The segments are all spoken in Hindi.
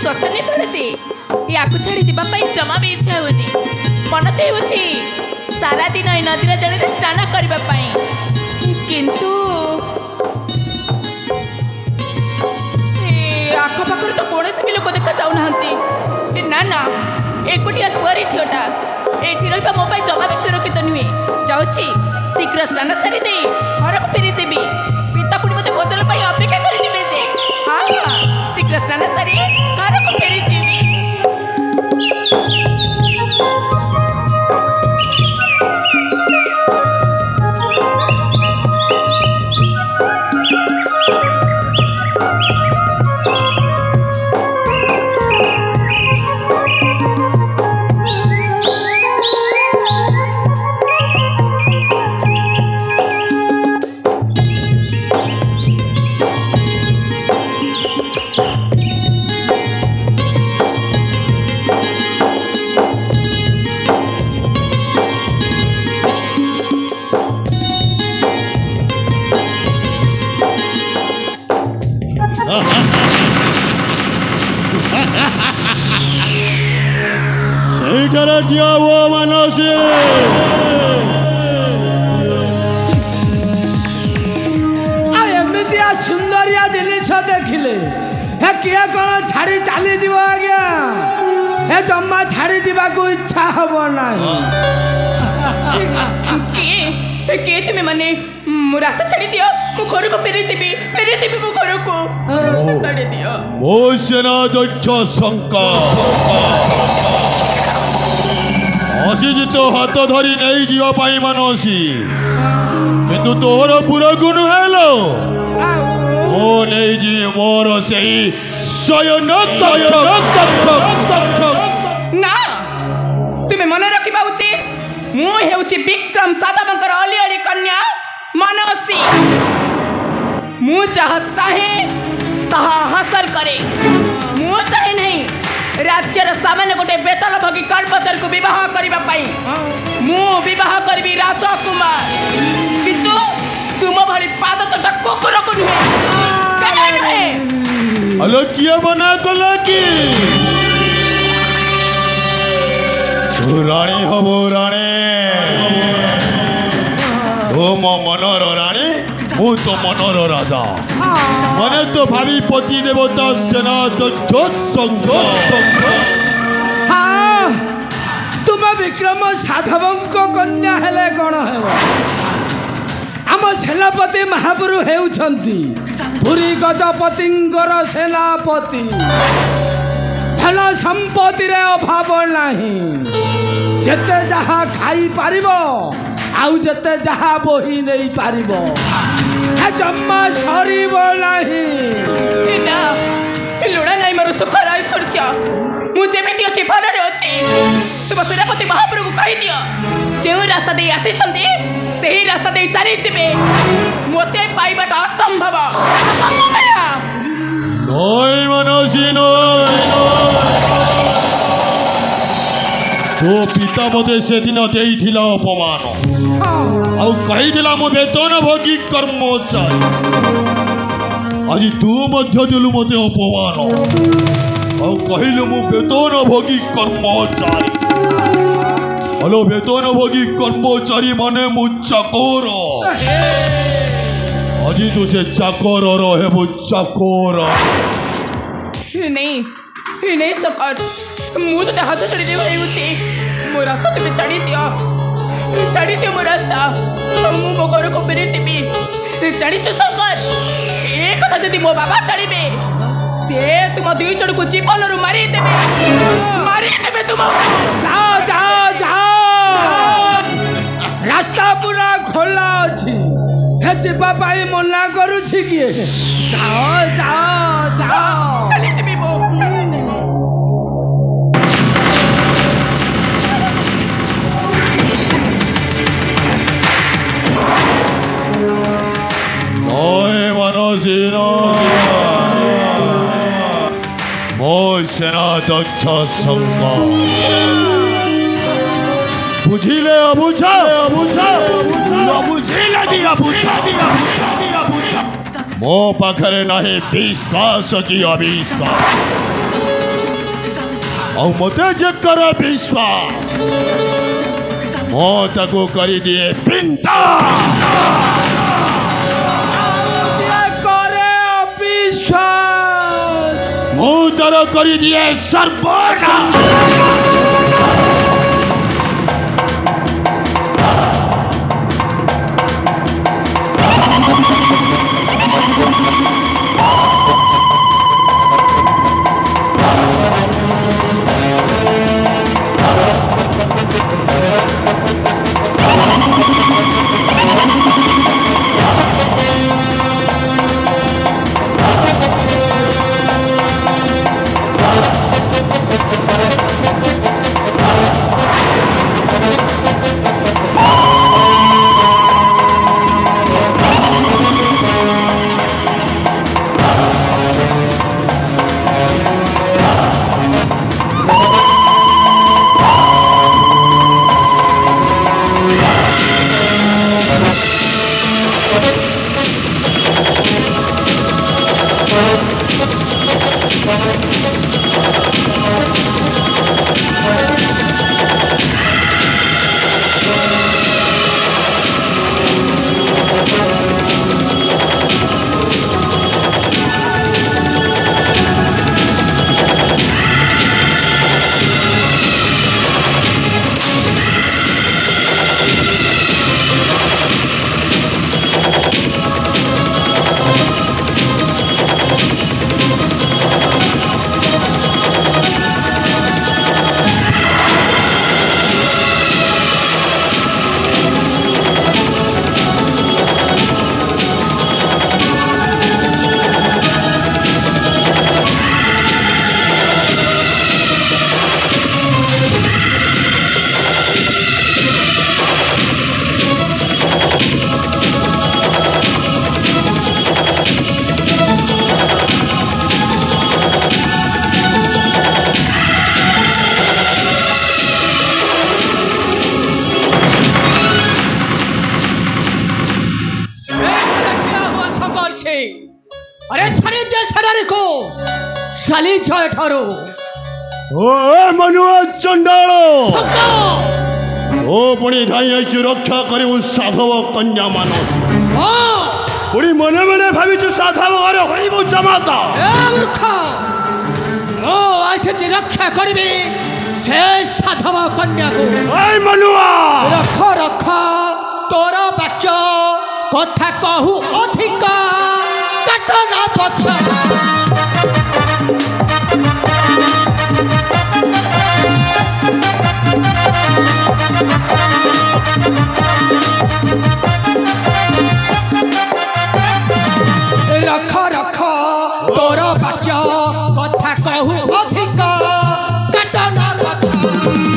स्वच्छने पड़े या छाड़ी जावाई जमा भी इच्छा होनी मन तो हो सारा दिन ये नदी जल स्नान करने किंतु आखपाखर तो कौन भी लोक देखा जाऊना ना ना एकुटिया बुआरी झीटा ये रहा मो जमा भी सुरक्षित नुहे जाऊँगी शीघ्र स्नान सारी दे घर को फेरी जी पिता पुणी मत भोजन अपेक्षा करेंगे जे हाँ हाँ शीघ्र स्नान सारी घर को फेरी जी दिया वो मनोसी एमती सुंदरिया जिनिस देखिले हे किए कौन छाड़ी चली जीव आज्ञा हे जम्मा छाड़ी जीवा को इच्छा हम ना किए तुम्हें माने रास्ता छाड़ी दियो मु घर को फेरी जीवी मु घर को छाड़ी दियो ओ सेनाध्यक्ष शंकर असीजी तो हाथ धरी नहीं जीवाई मानसी किंतु तोर पुरकु नुहेलो मो नहीं जी मोर से शयन ना तुम्हें मन रखा उचित मुझे विक्रम सादाबंकर अली अली कन्या मानसी मु चाहे ताहा हासिल करे मु चाहे नहीं राज्यर सामान्य गोटे बेतल भगी कर्मचारी को विवाह करने मु विवाह करी राजकुमार किंतु तुम भली पाद चटा कुकुर को नुहे हेलो किए बना कला की तू रानी हबो रानी ओ मो मनर रानी मु तो मनर राजा मने तो भावी पति देवता सेनाध्यक्ष हाँ तुम विक्रम साधवंक कन्या हेले कौन है आम सेनापति महापुरु हेउछंती पुरी गजपतिंकर सेनापति धन संपत्ति रे अभाव नहीं जेते जहा खाई पारिबो आउ जेते जहा बोही नहीं पारिबो जम्मा सरीब नहीं लुड़ा नहीं मारो सुखर ऐश्वर्य मुझे अच्छी भलरे अच्छी तुम सेनापति महाप्रभु को कही दियो जो रास्ता दे आसी से रास्ता दे चली जीवे मत पाइबाटा असंभव नई मनसी तो पिता मते से दिन देइथिला अपमान आउ कहिदिला मो वेतन भोगी कर्मचारी आज तू मध्य दिलु मते अपमान आउ कहिलु मो वेतन भोगी कर्मचारी हेलो वेतन भोगी कर्मचारी माने मु चाकर आज तू से चाकर रहे मु चाकर नहीं सकर मुझे तो हाथ चढ़ी दे मो रास्ता तुम्हें चढ़ी दियो मो रास्ता मु मो घर को फेरी जीवी चढ़ी सकर ए कथा जदि मो बाबा चढ़े से तुम दुई जन को जीवन रू मारी देबे तुम जाओ जाओ जाओ रास्ता पूरा खोला अच्छी हे जीवा पाई मना करुछि किए जाओ जाओ जाओ चली जीवी मो दक्ष संग बुझिले अबुझा बुझिले दिया बुझा मो पाखरे नहीं विश्वास की अविश्वास और मते जकर विश्वास मो ताको करी दिए पिंता करे अविश्वास मो तर करी दिए सर्वना अरे छाड़ी दे शरारी को साली छय ठारो ओ मनुआ चंडालो ओ पुणी धाई रक्षा करे साधव कन्या मानस पुणी मने मने भावी साधव घरे होइबो जमाता ए मूर्ख ओ आसे रक्षा करबे से साधव कन्या को ए मनुआ रख रख तोरा वाक्य कथा कहू अधिक कटना पथा रख रख तोर वाक्य कथा कहू अधिक कटना पथा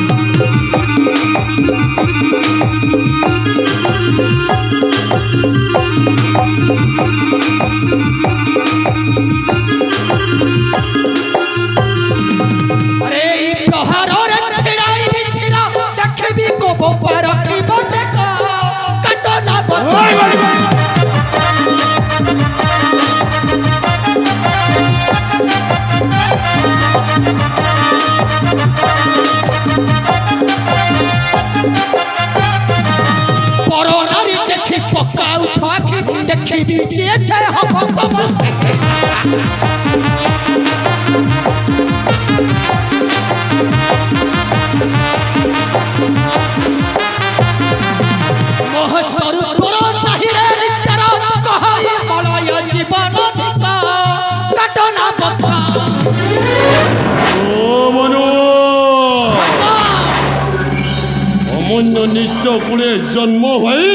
निच पुणे जन्म भाई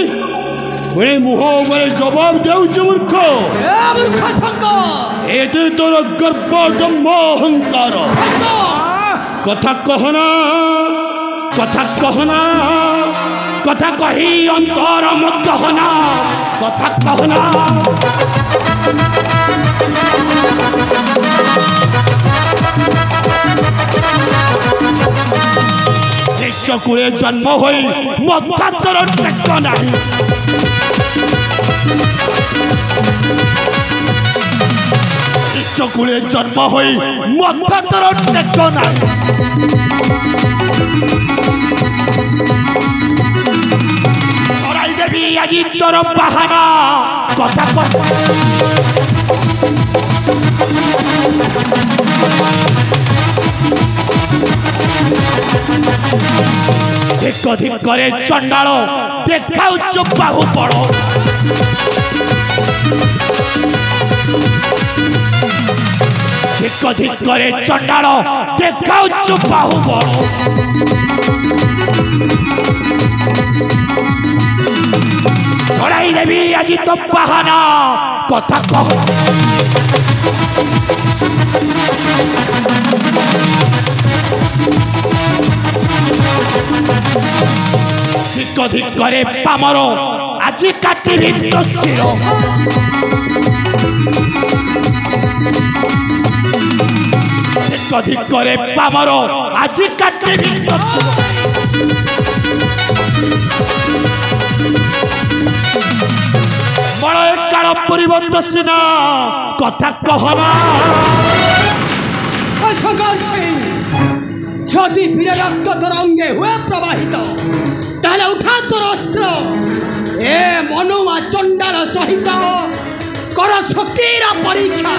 पुणे मुह जवाब दे मूर्ख एटे तोर गर्व दम्भ अहंकार कथा कहना कथा कही अंतर मत कहना कथा कहना ଚକୁଳେ ଜନ୍ମ ହୋଇ ମଥାତର ଟେକ ନାହିଁ ଚକୁଳେ ଜନ୍ମ ହୋଇ ମଥାତର ଟେକ ନାହିଁ କରାଇ ଦେବି ଆଜି ତୋର ବାହାନା କଥା ଧିକ ଧିକରେ ଚଣ୍ଡାଳ ଦେଖାଉଛୁ ବାହୁ ବଳ ଧିକ ଧିକରେ ଚଣ୍ଡାଳ ଦେଖାଉଛୁ ବାହୁ ବଳ ଛଡ଼ାଇ ଦେବି ଆଜି ତ ବାହାନା କଥା କହ ଧିକ ଧିକରେ ପାମର ଆଜି କାଟିବି ତୋ ଶିର ଧିକ ଧିକରେ ପାମର ଆଜି କାଟିବି ତୋ ଶିର ବଳୟ କାଳ ପରିବର୍ତ୍ତ ସିନା କଥା କହନା যদি বীর রক্ত তোর অঙ্গে হয়ে প্রবাহিত তাহলে উঠা তোর অস্ত্র এ মনুয়া চণ্ডাল সহিত কর শক্তির পরীক্ষা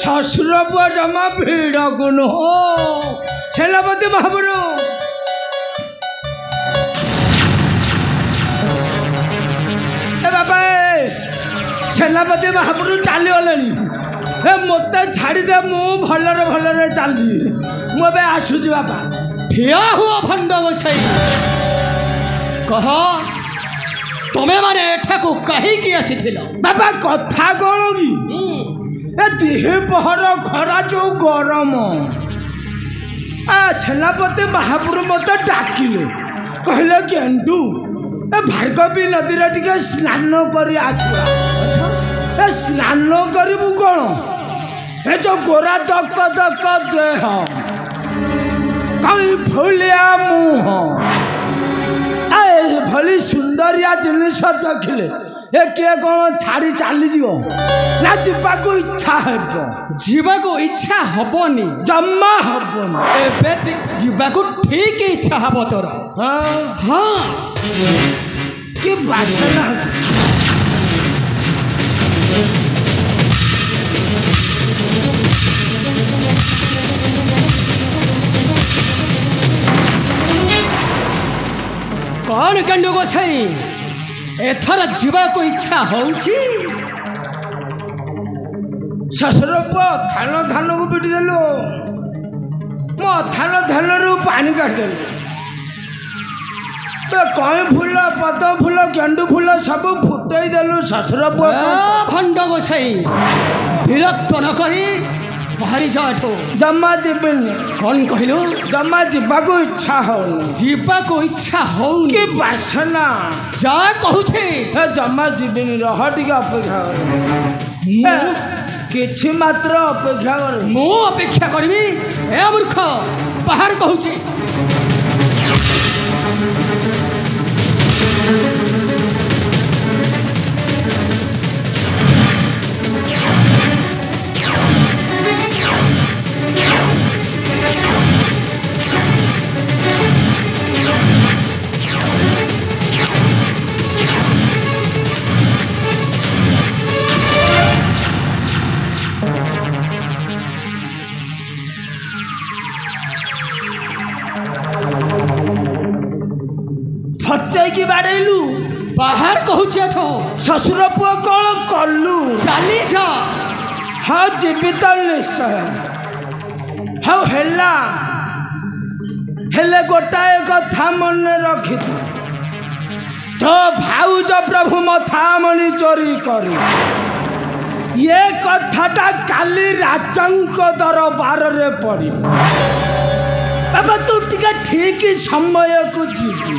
শ্বশুর পুয়া জমা ভিড় গুণ সেনাপতি মহাপুরু বাবা সেনাপতি মহাপুরু চালিগলে মতো ছাড়িদে মু ভলরে ভলরে চালি মু এবে আসুছি বাবা ঠিয়া হুଅ ভণ্ড গোসাই কহ তুমি মানে এঠাকু কাহিকি আসিছিল বাবা কথা কଣ কি ए दिहे पहर खरा जो गरम सेनापति महापुर मत डाकिले कहले गेंडू ए भार्गवी नदी रे टिके स्नान करी आसुआ ए स्नान करिबु कोन ए जो गोरा दक दक देह कई फुलिया मुह ए भली सुंदरिया जिनिस देखिले ए किए कौन छाड़ी चली जीव ना जीवाक इच्छा हेब जीवाक इच्छा हबनी जम्मा हबनी एबे जीवाक ठीक इच्छा हब तोर हाँ हाँ कि बासना कौन कंडू गोसाई एथर जीवाक इच्छा होउछि शशुर पुआ थान थान को पिटी देलु मो थान थान रु पानी काटिदेलु कई फूल पद्म फूल गेंडू फूल सब फुटई देलु शशुर पुआ भंड गोसाई विरक्त न करी बाहरी जाठो जम्मा जीविनी कौन कहलु जम्मा जीवाक इच्छा होनी जीवाक इच्छा होउनी कि बासना जा कहूछे हे जम्मा जीविनी रह टिके अपेक्षा किछि मात्र अपेक्षा कर मु अपेक्षा करबी ए मूर्ख बाहर कहूछे बाड़ेलु बाहर कहूचे एठो शशुर पुआ कौन कलु चली जा हाँ जीवित निश्चय हाँ हेला हेले गोटाए कथा मन रखि तो भाउज प्रभु मथामणि चोरी करी ये कथाटा काली राजांक दरबार रे पड़ी बाबा तू टिके ठीक समय को जीवु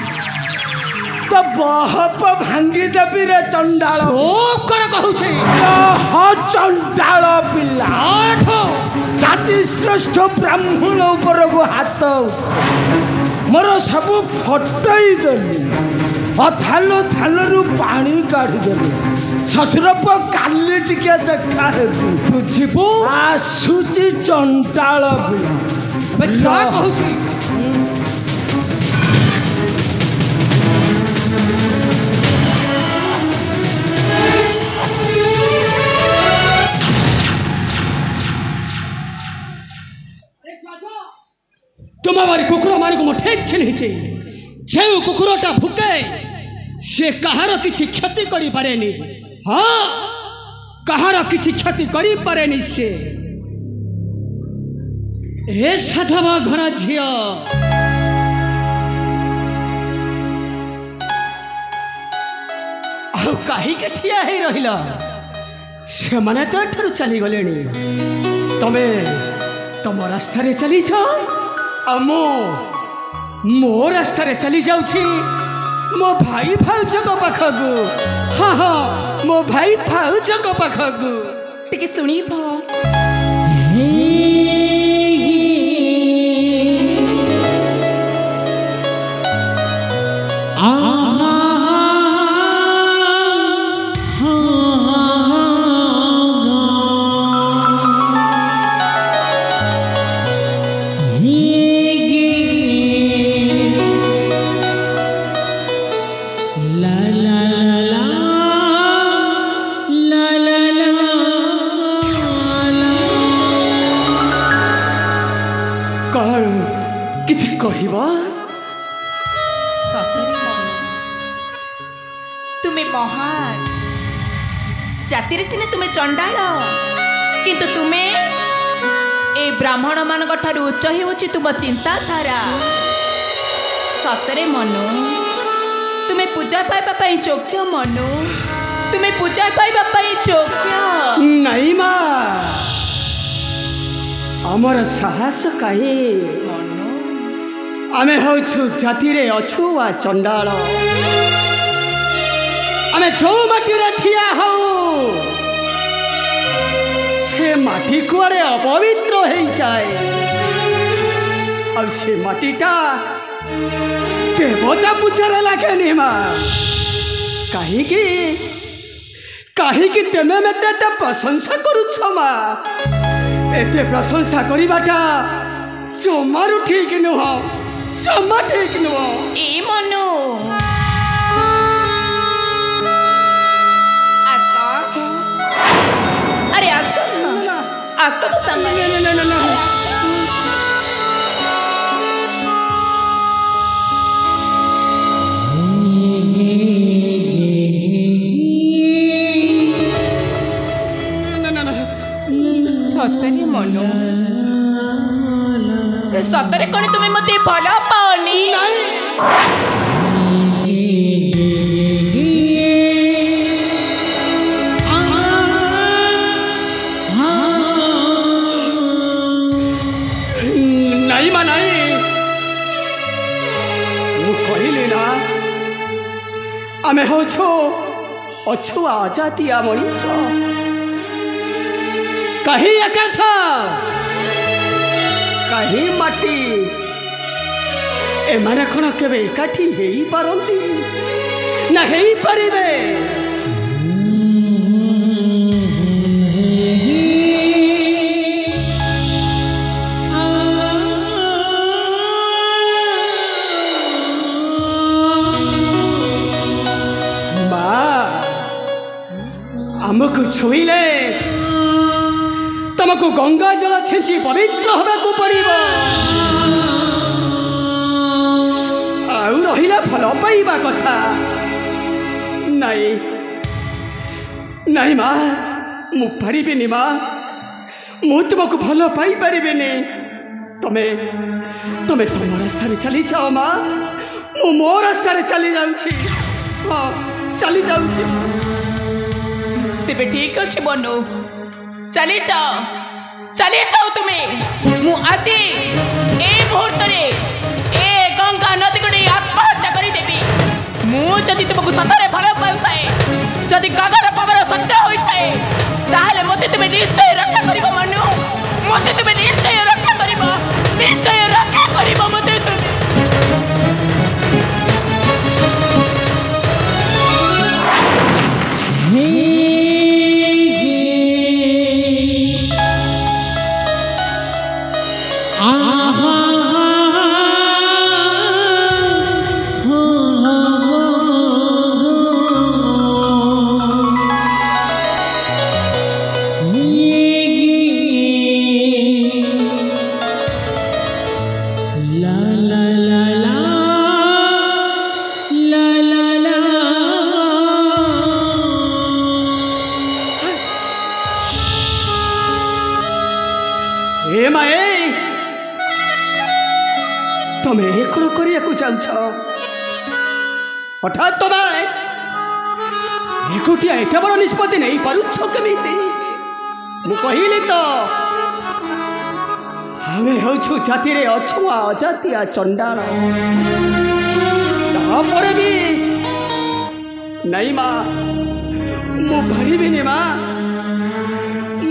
तो बहप भांगी देवी रे चंडाल कहूचे चंडाल पिला जाति श्रेष्ठ ब्राह्मण ऊपर को हाथ मोर सब फटई देली थाल थालू पानी काढ़ी देली शशुर पुआ काली टिके देखा हेबू जीवु आसुची चंडाल पिला कहूची तुम हमारे कुकुर मारे को ठीक छिन्हिचे जे कुकुरटा भुके से कहार किछि क्षति करि पारेनी हाँ कहार किछि क्षति करि पारेनी से ए साधव घर झियो आउ काहे के ठिया हे रहिला से माने तो एठारु चली गलेनी तमे तम रास्ता रे चली छ मो रास्ता रे चली जाऊँ मो भाई भाउज पाखकू हाँ हाँ मो भाई भाउज पाखकू टिके सुनी तुम्हें महान जाति सिने तुम्हें चंडाल किंतु तुम्हें ए ब्राह्मण मान उच्च होची तुम चिंताधारा सतरे मनु तुम्हें पूजा पाइबा योग्य मनु तुम्हें पूजा पाइबा योग्य नहीं माँ आमर साहस कहीं आमे हूँ जाति रे अच्छु आ चंडाल आमे जो माटी रे ठिया हूँ से माटी कुआरे अपवित्र हो जाए और से माटीटा देवता पूछारे लगे नी माँ कहीं तेमे में ते प्रशंसा करुछ माँ एते प्रशंसा करिबाटा जमारू ठीक नुह जमा ठीक नुह ए मनु अरे आसो तो संग सतरे मनु सतरे कौन तुम्हें मत भल पाओनी नहीं मा नहीं कहली ना आमे हूँ अछुआ अजातिया मनीष कहीं आकाश कहीं माटी एमाने कौन केबे एकाठी हो पारती ना हो पारे आमको छुईले तुमको गंगा जल छेची पवित्र होगा पड़ो आउ रहिला भल पाइबा कथा नहीं नहीं माँ मु पारिबिनी माँ मु तुमको भल पाई पारिबिनी तमे तमे तुम रास्ता चली जाओ माँ मु मो रास्ता चली जाऊँगी हाँ चली जाऊँगी तेबे ठीक अच्छे बनु चली जाओ तुम्हें मु आज ए मुहूर्त ए गंगा नदी गुड़ी आत्महत्या करदेवी मुझे तुमको सतरे भल पाए जदि कागर खबर सत्य होता है ताहले मते तुम्हें निश्चय रक्षा करिबो मनु मते तुम्हें निश्चय रक्षा करिबो मते तुम्हें तुम्हें एक हठात तुम्हें एकुटिया एत बड़ निष्पत्ति नहीं पारुछ केमिति मु कहली तो आमे होछु जाति रे अछुआ अजातिया चंडाल तापर भी नहीं माँ मु पारिबिनी माँ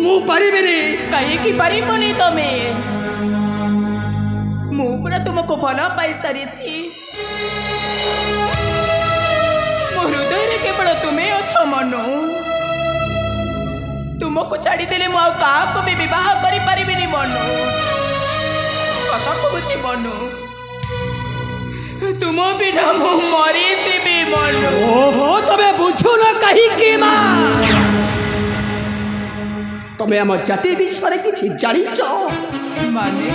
मु पारिबिनी कहीं पारिबनी तमे मु पूरा तुमको भल पाई सारी मो हृदय केवल तुम्हें अच्छ मनु तुमको छाड़देले मु क्या भी बह कर पारिबिनी मनु कथा कहूँ मनु तुम बिना मु मरीबी मनु ओहो तमे बुझु न कहीं माँ तमे आम जाति विषय किसी जानिच माने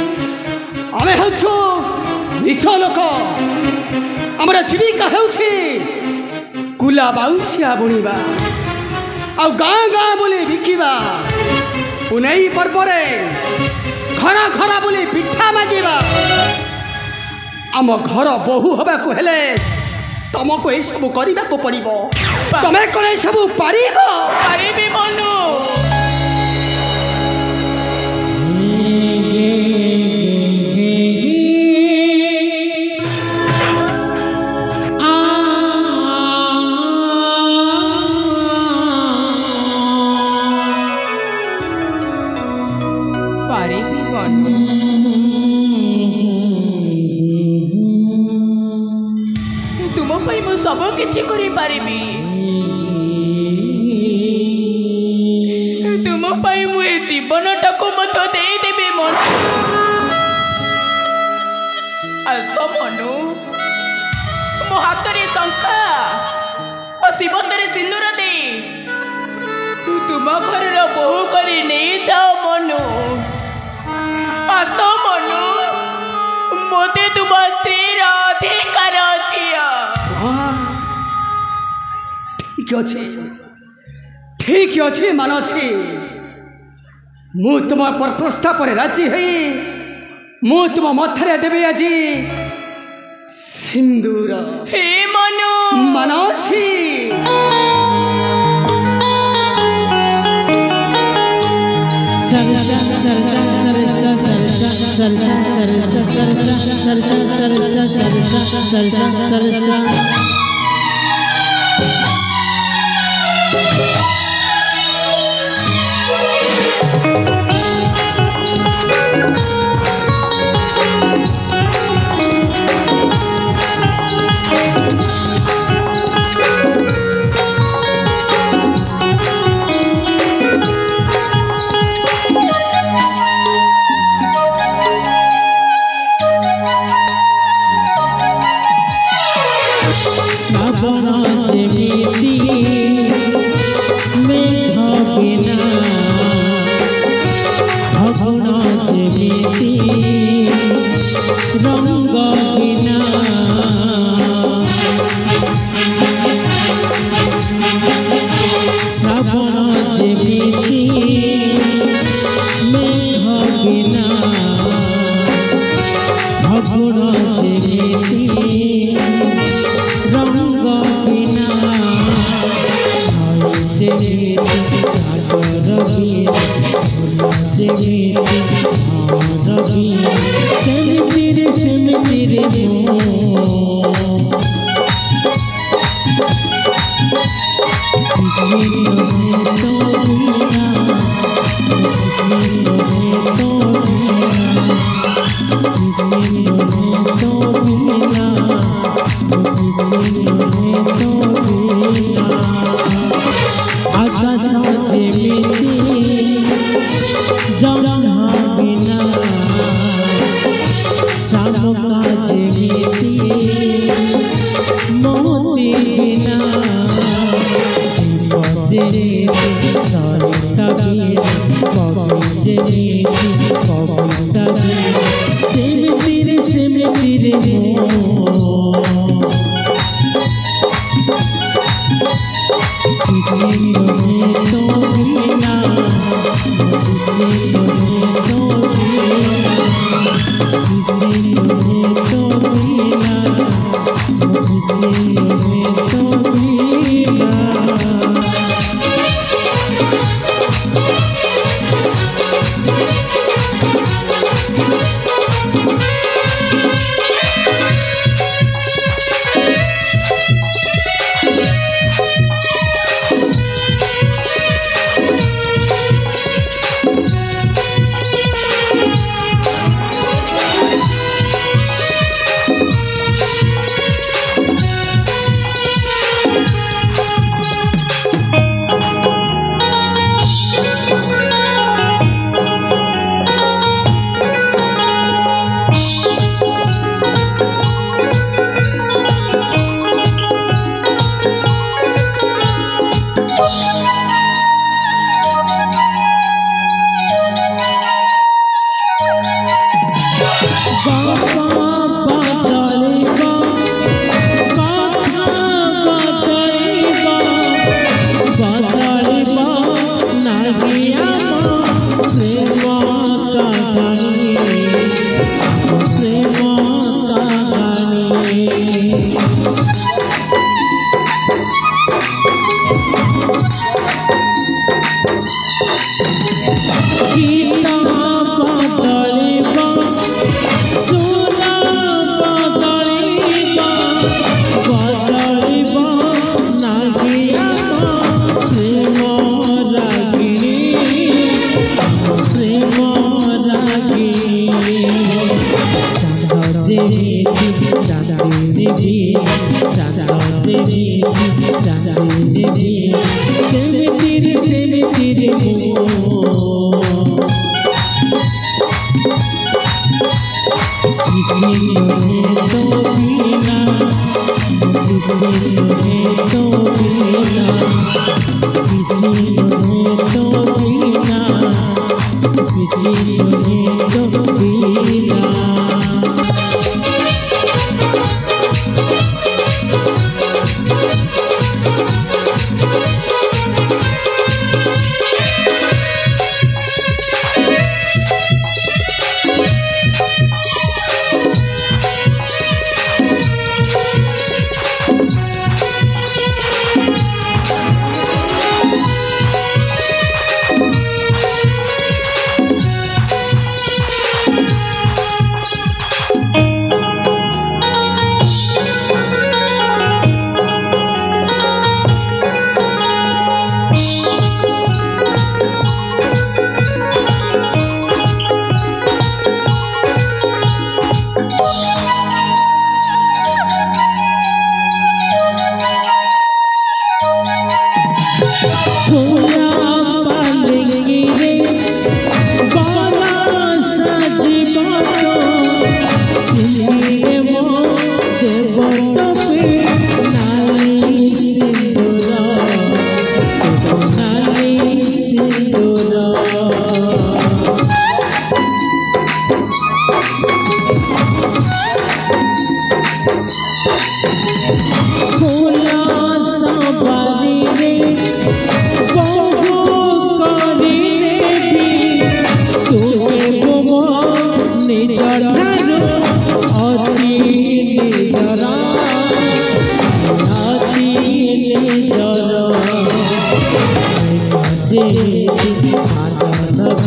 आमे हूँ निश लोक आमर जीविका होउछि कुला बाउंसिया बुणीबा आ गाँ गाँ बुली बिकिबा पुनई पर्व घर घर बुली पिठा मागिबा आम घर बहु हबाकु हेले तुमको ये सब करने को पड़ो तमें कौन सब पारिबी मनु सब किसी करी तुम मुझे जीवन टाक मत देदेवी मन आस मनु मो हाथ में शंखा और शिवतरे सिंदूर दे तुम घर बहु कर नहीं जाओ मनु आस मनु मते तुम स्त्री अधिकार दिया ठीक अच्छे मानसी मु तुम पर प्रस्ताव पर राजी है मु तुम मथरे देवी आज सिंदूर हे मनु मानसी रंग बिना सेम तेरे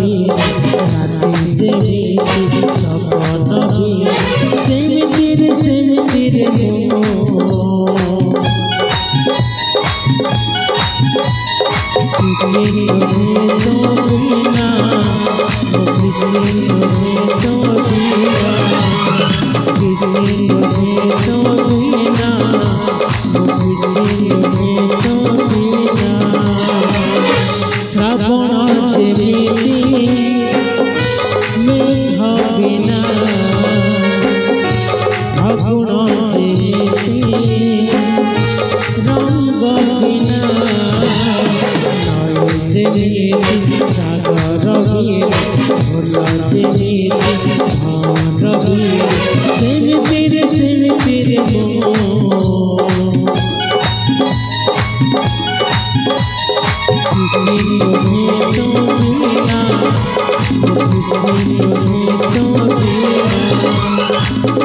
भी राति जेमिति सपन भी सेमिति रे मो किछि नहे तो बिना किछि नहे तो बिना किछि नहे तो बिना किछि नहे तो बिना श्रावण जेमिति मेघ बिना फागुन जेमिति रंग बिना जेमिति सागर वीर भोला जेमिति भार वीर सेमिति रे मो किछि नहे तो बिना किछि नहे तो बिना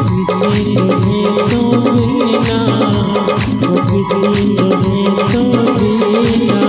किछि नहे तो बिना किछि नहे तो बिना